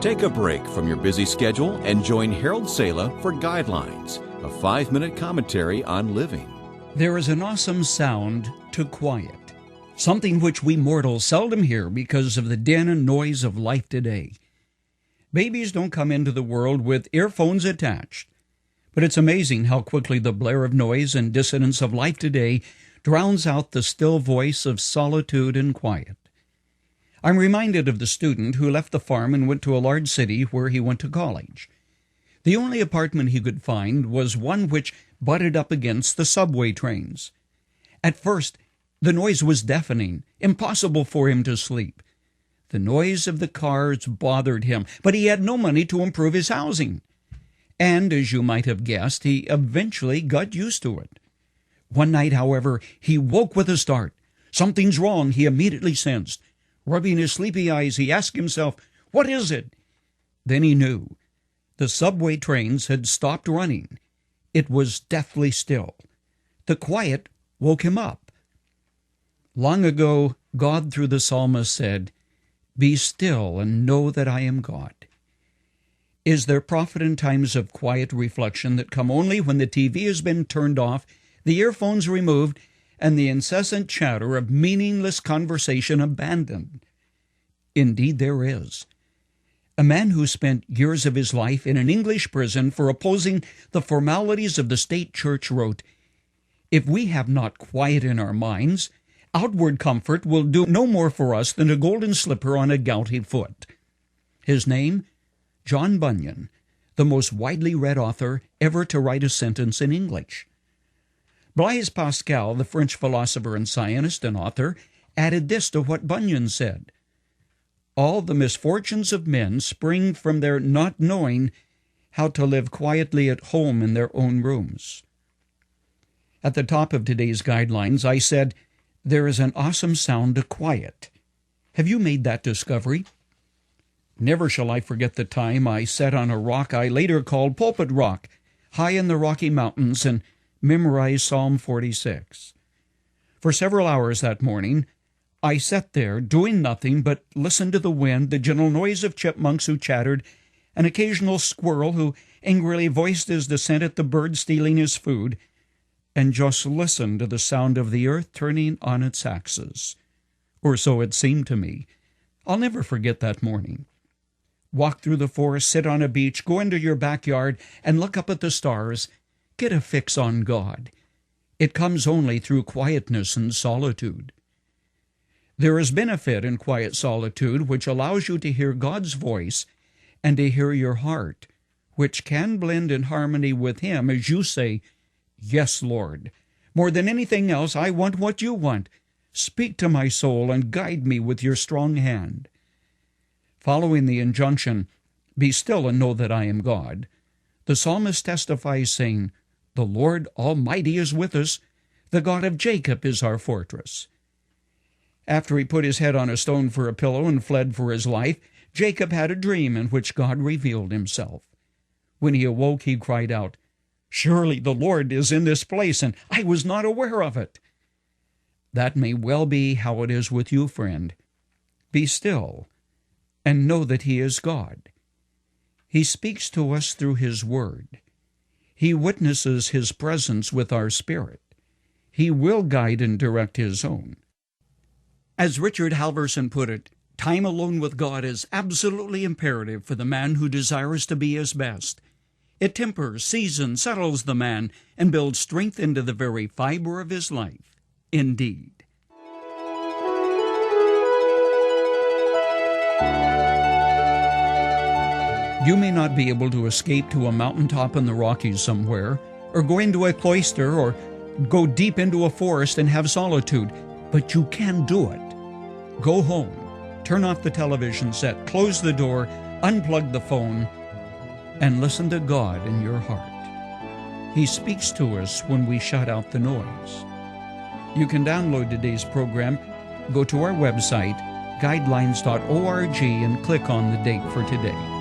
Take a break from your busy schedule and join Harold Sala for Guidelines, a 5-minute commentary on living. There is an awesome sound to quiet, something which we mortals seldom hear because of the din and noise of life today. Babies don't come into the world with earphones attached, but it's amazing how quickly the blare of noise and dissonance of life today drowns out the still voice of solitude and quiet. I'm reminded of the student who left the farm and went to a large city where he went to college. The only apartment he could find was one which butted up against the subway trains. At first, the noise was deafening, impossible for him to sleep. The noise of the cars bothered him, but he had no money to improve his housing. And, as you might have guessed, he eventually got used to it. One night, however, he woke with a start. Something's wrong, he immediately sensed. Rubbing his sleepy eyes, he asked himself, "What is it?" Then he knew. The subway trains had stopped running. It was deathly still. The quiet woke him up. Long ago, God through the psalmist said, "Be still and know that I am God." Is there profit in times of quiet reflection that come only when the TV has been turned off, the earphones removed, and the incessant chatter of meaningless conversation abandoned? Indeed there is. A man who spent years of his life in an English prison for opposing the formalities of the state church wrote, "If we have not quiet in our minds, outward comfort will do no more for us than a golden slipper on a gouty foot." His name? John Bunyan, the most widely read author ever to write a sentence in English. Blaise Pascal, the French philosopher and scientist and author, added this to what Bunyan said: "All the misfortunes of men spring from their not knowing how to live quietly at home in their own rooms." At the top of today's guidelines, I said, there is an awesome sound to quiet. Have you made that discovery? Never shall I forget the time I sat on a rock I later called Pulpit Rock, high in the Rocky Mountains, and memorized Psalm 46. For several hours that morning, I sat there doing nothing but listen to the wind, the gentle noise of chipmunks who chattered, an occasional squirrel who angrily voiced his dissent at the bird stealing his food, and just listen to the sound of the earth turning on its axis. Or so it seemed to me. I'll never forget that morning. Walk through the forest, sit on a beach, go into your backyard, and look up at the stars. Get a fix on God. It comes only through quietness and solitude. There is benefit in quiet solitude, which allows you to hear God's voice and to hear your heart, which can blend in harmony with Him as you say, "Yes, Lord. More than anything else, I want what you want. Speak to my soul and guide me with your strong hand." Following the injunction, "Be still and know that I am God," the psalmist testifies saying, "The Lord Almighty is with us. The God of Jacob is our fortress." After he put his head on a stone for a pillow and fled for his life, Jacob had a dream in which God revealed himself. When he awoke, he cried out, "Surely the Lord is in this place, and I was not aware of it." That may well be how it is with you, friend. Be still and know that He is God. He speaks to us through His Word. He witnesses His presence with our spirit. He will guide and direct His own. As Richard Halverson put it, time alone with God is absolutely imperative for the man who desires to be his best. It tempers, seasons, settles the man, and builds strength into the very fiber of his life. Indeed. You may not be able to escape to a mountaintop in the Rockies somewhere, or go into a cloister, or go deep into a forest and have solitude, but you can do it. Go home, turn off the television set, close the door, unplug the phone, and listen to God in your heart. He speaks to us when we shut out the noise. You can download today's program, go to our website, guidelines.org, and click on the date for today.